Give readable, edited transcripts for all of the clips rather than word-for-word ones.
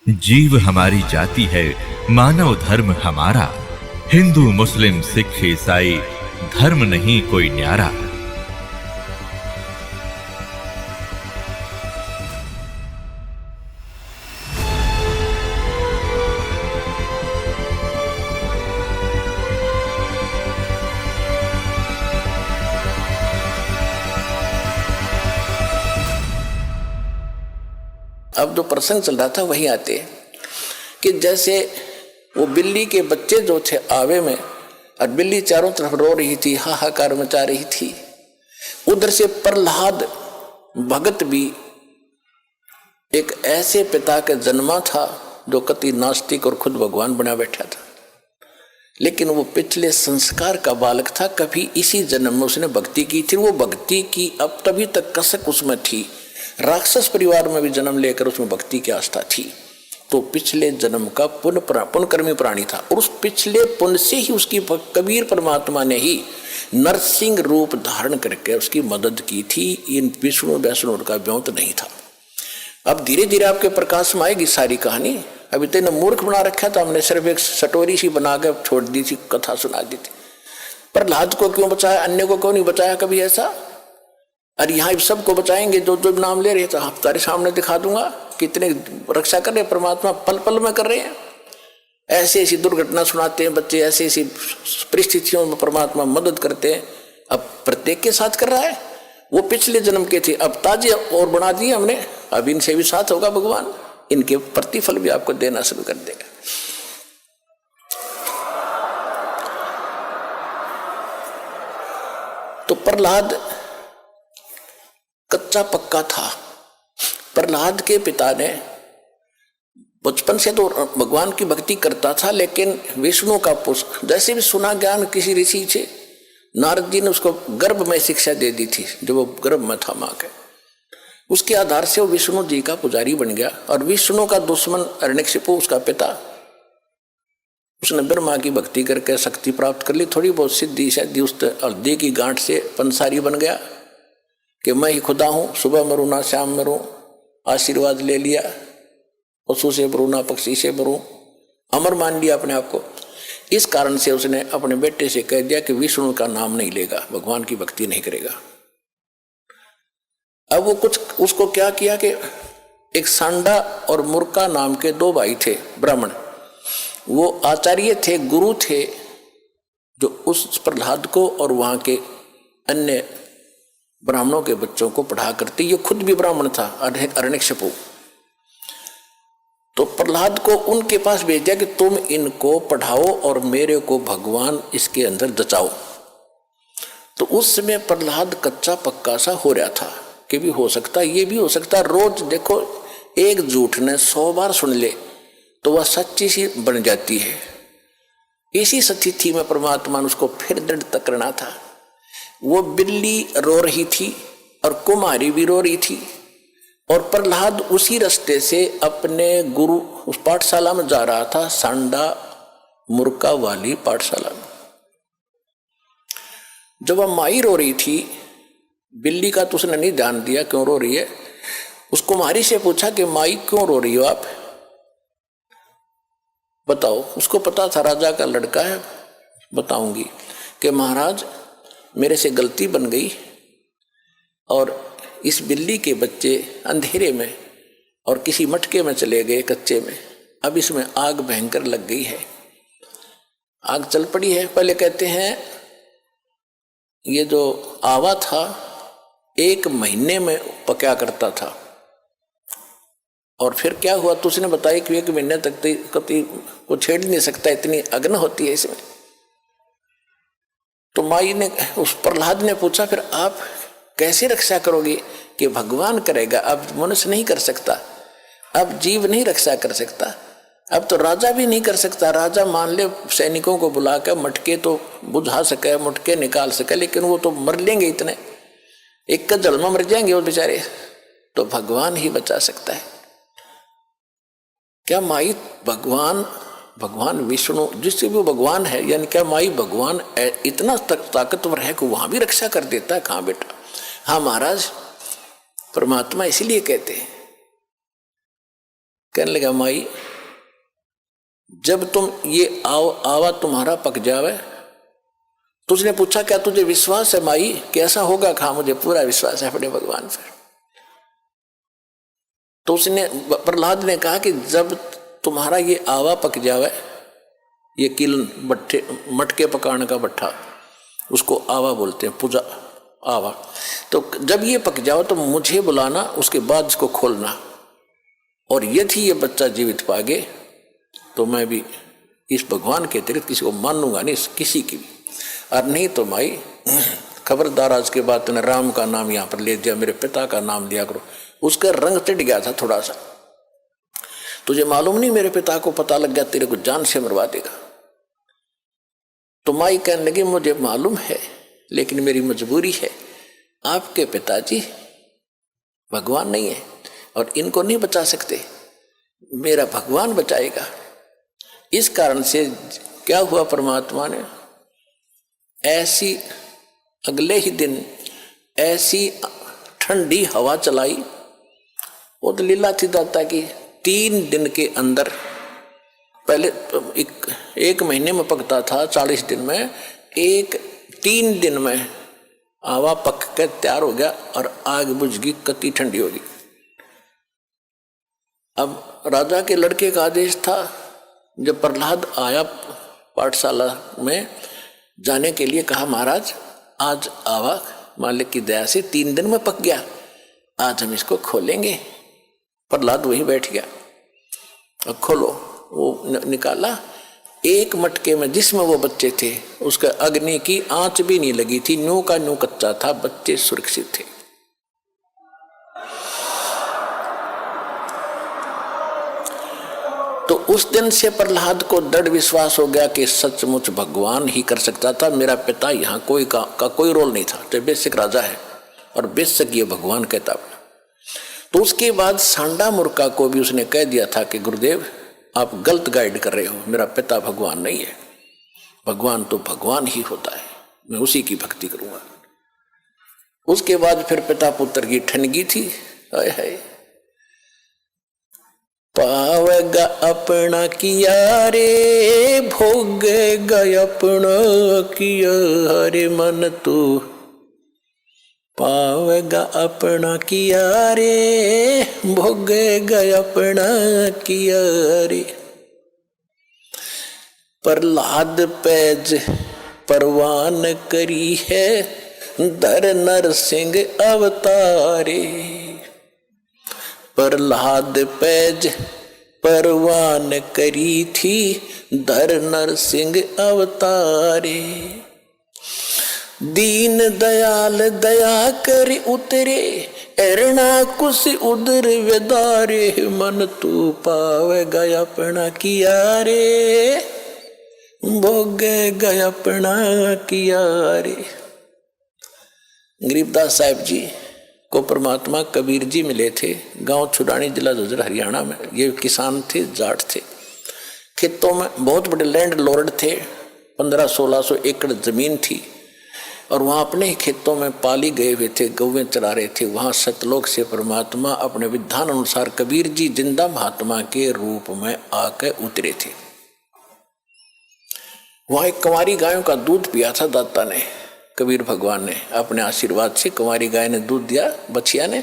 जीव हमारी जाति है, मानव धर्म हमारा। हिंदू मुस्लिम सिख ईसाई धर्म नहीं कोई न्यारा। अब जो प्रसंग चल रहा था वही आते कि जैसे वो बिल्ली के बच्चे जो थे आवे में, और बिल्ली चारों तरफ रो रही थी, हाहाकार मचा रही थी। उधर से प्रहलाद भगत भी एक ऐसे पिता के जन्मा था जो कति नास्तिक और खुद भगवान बना बैठा था, लेकिन वो पिछले संस्कार का बालक था। कभी इसी जन्म में उसने भक्ति की थी, वो भक्ति की अब तभी तक कसक उसमें थी। राक्षस परिवार में भी जन्म लेकर उसमें भक्ति की आस्था थी, तो पिछले जन्म का पुण्यकर्मी प्राणी था। और उस पिछले पुण्य से ही उसकी कबीर परमात्मा ने ही नरसिंह रूप धारण करके उसकी मदद की थी। इन विष्णु वैष्णु का व्योत नहीं था। अब धीरे धीरे आपके प्रकाश में आएगी सारी कहानी। अभी तो मूर्ख बना रखा था हमने, सिर्फ एक सटोरी सी बना के छोड़ दी थी, कथा सुना दी थी। प्रहलाद को क्यों बचाया, अन्य को क्यों नहीं बचाया कभी ऐसा? और यहाँ सबको बचाएंगे जो जो नाम ले रहे थे, आप तारे सामने दिखा दूंगा कितने रक्षा कर रहे हैं परमात्मा, पल पल में कर रहे हैं। ऐसी ऐसी दुर्घटना सुनाते हैं बच्चे, ऐसी ऐसी परिस्थितियों में परमात्मा मदद करते हैं। अब प्रत्येक के साथ कर रहा है। वो पिछले जन्म के थे, अब ताजे और बना दिए हमने, अब इनसे भी साथ होगा भगवान, इनके प्रतिफल भी आपको देना शुरू कर देगा। तो प्रहलाद कच्चा पक्का था। प्रहलाद के पिता ने बचपन से तो भगवान की भक्ति करता था, लेकिन विष्णु का पुष्प जैसे भी सुना ज्ञान किसी ऋषि से, नारद जी ने उसको गर्भ में शिक्षा दे दी थी, जो वो गर्भ में था मां के। उसके आधार से वो विष्णु जी का पुजारी बन गया। और विष्णु का दुश्मन हिरण्यकशिपु, उसका पिता, उसने ब्रह्मा की भक्ति करके शक्ति प्राप्त कर ली, थोड़ी बहुत सिद्धि शायद उस हल्दी की गांठ से पंसारी बन गया कि मैं ही खुदा हूं, सुबह मरूं ना शाम मरूं, आशीर्वाद ले लिया, पशु से मरूं ना पक्षी से मरूं, अमर मान लिया अपने आप को। इस कारण से उसने अपने बेटे से कह दिया कि विष्णु का नाम नहीं लेगा, भगवान की भक्ति नहीं करेगा। अब वो कुछ उसको क्या किया कि एक सांडा और मुर्का नाम के दो भाई थे ब्राह्मण, वो आचार्य थे, गुरु थे, जो उस प्रहलाद को और वहां के अन्य ब्राह्मणों के बच्चों को पढ़ा करते। ये खुद भी ब्राह्मण था, हिरण्यकशिपु। तो प्रहलाद को उनके पास भेज दिया कि तुम इनको पढ़ाओ और मेरे को भगवान इसके अंदर जचाओ। तो उस समय प्रहलाद कच्चा पक्का सा हो रहा था कि भी हो सकता, ये भी हो सकता। रोज देखो, एक झूठ ने 100 बार सुन ले तो वह सच्ची सी बन जाती है। इसी स्थिति में परमात्मा ने उसको फिर दृढ़ करना था। वो बिल्ली रो रही थी और कुमारी भी रो रही थी, और प्रहलाद उसी रास्ते से अपने गुरु उस पाठशाला में जा रहा था, सांडा मुर्का वाली पाठशाला में। जब वह माई रो रही थी, बिल्ली का तो उसने नहीं ध्यान दिया क्यों रो रही है। उस कुमारी से पूछा कि माई क्यों रो रही हो आप, बताओ। उसको पता था राजा का लड़का है, बताऊंगी कि महाराज मेरे से गलती बन गई और इस बिल्ली के बच्चे अंधेरे में और किसी मटके में चले गए कच्चे में, अब इसमें आग भयंकर लग गई है, आग चल पड़ी है। पहले कहते हैं ये जो आवा था 1 महीने में पका करता था, और फिर क्या हुआ तो उसने बताया कि 1 महीने तक कभी को छेड़ नहीं सकता, इतनी अग्नि होती है इसमें। तो माई ने, उस प्रहलाद ने पूछा फिर आप कैसे रक्षा करोगे? कि भगवान करेगा, अब मनुष्य नहीं कर सकता, अब जीव नहीं रक्षा कर सकता, अब तो राजा भी नहीं कर सकता। राजा मान ले सैनिकों को बुला कर मटके तो बुझा सके, मटके निकाल सके, लेकिन वो तो मर लेंगे, इतने एक का जल में मर जाएंगे वो बेचारे, तो भगवान ही बचा सकता है। क्या माई भगवान विष्णु जिससे भी भगवान है, यानी क्या माई भगवान इतना ताकतवर है कि वहां भी रक्षा कर देता है? कहाँ बेटा। हाँ महाराज, परमात्मा इसीलिए कहते हैं कहने लगा माई जब तुम ये आवा तुम्हारा पक जावे, तो उसने पूछा क्या तुझे विश्वास है माई कि ऐसा होगा? कहा मुझे पूरा विश्वास है अपने भगवान पर। तो उसने प्रहलाद ने कहा कि जब तुम्हारा ये आवा पक जावे, ये किलन भट्टे मटके पकाने का भट्ठा, उसको आवा बोलते हैं, पूजा आवा, तो जब ये पक जाओ तो मुझे बुलाना, उसके बाद इसको खोलना, और यदि ये बच्चा जीवित पागे तो मैं भी इस भगवान के अतिरिक्त किसी को मानूंगा नहीं, किसी की भी, और नहीं तो माई खबरदार आज के बाद तूने राम का नाम यहाँ पर ले दिया, मेरे पिता का नाम लिया करो। उसका रंग चढ़ गया था थोड़ा सा, तुझे मालूम नहीं मेरे पिता को पता लग गया तेरे को जान से मरवा देगा। तो माई कहने लगी मुझे मालूम है, लेकिन मेरी मजबूरी है, आपके पिताजी भगवान नहीं है और इनको नहीं बचा सकते, मेरा भगवान बचाएगा। इस कारण से क्या हुआ, परमात्मा ने ऐसी अगले ही दिन ऐसी ठंडी हवा चलाई, वो तो लीला थी दाता की। 3 दिन के अंदर, पहले एक महीने में पकता था, 40 दिन में, 3 दिन में आवा पक के तैयार हो गया और आग बुझ गई, कति ठंडी होगी। अब राजा के लड़के का आदेश था, जब प्रहलाद आया पाठशाला में जाने के लिए, कहा महाराज आज आवा मालिक की दया से 3 दिन में पक गया, आज हम इसको खोलेंगे। प्रहलाद वहीं बैठ गया, अब खोलो। वो निकाला, एक मटके में जिसमें वो बच्चे थे उसका अग्नि की आंच भी नहीं लगी थी, न्यू का न्यू कच्चा था, बच्चे सुरक्षित थे। तो उस दिन से प्रहलाद को दृढ़ विश्वास हो गया कि सचमुच भगवान ही कर सकता था, मेरा पिता यहाँ कोई का कोई रोल नहीं था, तो बेसिक राजा है और बेशक ये भगवान कहता। तो उसके बाद सांडा मूर्खा को भी उसने कह दिया था कि गुरुदेव आप गलत गाइड कर रहे हो, मेरा पिता भगवान नहीं है, भगवान तो भगवान ही होता है, मैं उसी की भक्ति करूंगा। उसके बाद फिर पिता पुत्र की ठनगी थी, हाय हाय, पावेगा अपना किया रे, भोगेगा अपना किया, हरे मन तू पावेगा अपना किया रे, भोगेगा अपना किया रे। प्रहलाद पैज परवान करी है, धर नरसिंह अवतारे। प्रहलाद पैज परवान करी थी, धर नरसिंह अवतारे। दीन दयाल दया कर उतरे, एरना कुछ उदर वेदारे, मन तू पावेगा अपना किया रे, भोगेगा अपना किया रे। गरीबदास साहिब जी को परमात्मा कबीर जी मिले थे, गांव छुड़ानी, जिला झज्जर, हरियाणा में। ये किसान थे, जाट थे, खेतों में बहुत बड़े लैंड लॉर्ड थे, 1500-1600 एकड़ जमीन थी, और वहाँ अपने ही खेतों में पाली गए हुए थे, गौवें चरा रहे थे। वहाँ सतलोक से परमात्मा अपने विधान अनुसार कबीर जी जिंदा महात्मा के रूप में आकर उतरे थे। वहाँ एक कंवारी गायों का दूध पिया था दाता ने, कबीर भगवान ने अपने आशीर्वाद से कंवारी गाय ने दूध दिया बछिया ने,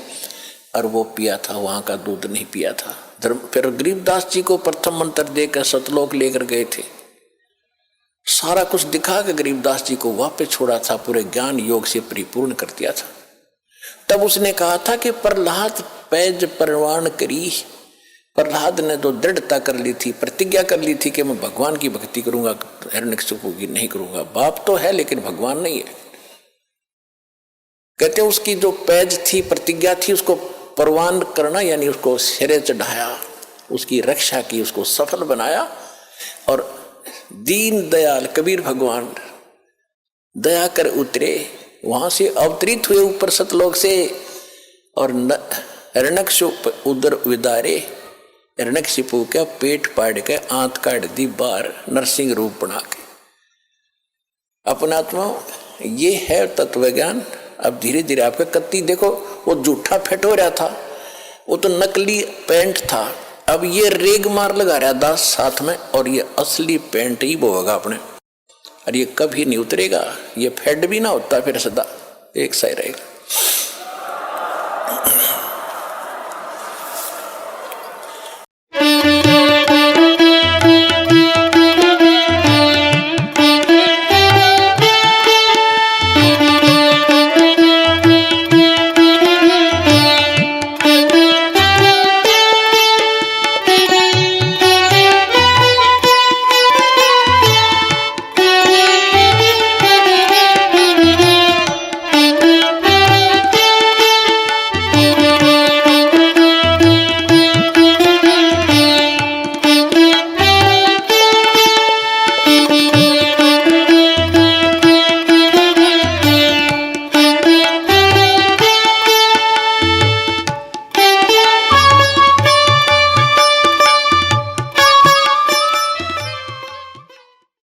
और वो पिया था, वहाँ का दूध नहीं पिया था। फिर गरीबदास जी को प्रथम मंत्र देकर सतलोक लेकर गए थे, सारा कुछ दिखा के गरीबदास जी को वापस छोड़ा था, पूरे ज्ञान योग से परिपूर्ण कर दिया था। तब उसने कहा था कि प्रहलाद पैज परवान करी। प्रहलाद ने तो दृढ़ता कर ली थी, प्रतिज्ञा कर ली थी कि मैं भगवान की भक्ति करूंगा, हिरण्यकशिपु की नहीं करूंगा। बाप तो है लेकिन भगवान नहीं है। कहते उसकी जो पैज थी, प्रतिज्ञा थी, उसको परवान करना, यानी उसको सिरे चढ़ाया, उसकी रक्षा की, उसको सफल बनाया। और दीन दयाल कबीर भगवान दया कर उतरे, वहां से अवतरित हुए ऊपर सतलोक से, और हिरण्यकशिपु उदर विदारे। हिरण्यकशिपु का पेट पाड़ के आंत काट दी बाहर, नरसिंह रूप बना के। अपना आत्मा ये है तत्व ज्ञान। अब धीरे धीरे आपका कत्ती देखो, वो जूठा फेट हो रहा था, वो तो नकली पैंट था, अब ये रेग मार लगा रहा दास साथ में, और ये असली पेंट ही बोगा अपने, और ये कभी नहीं उतरेगा, ये फेड भी ना होता फिर सदा एक सा ही रहेगा।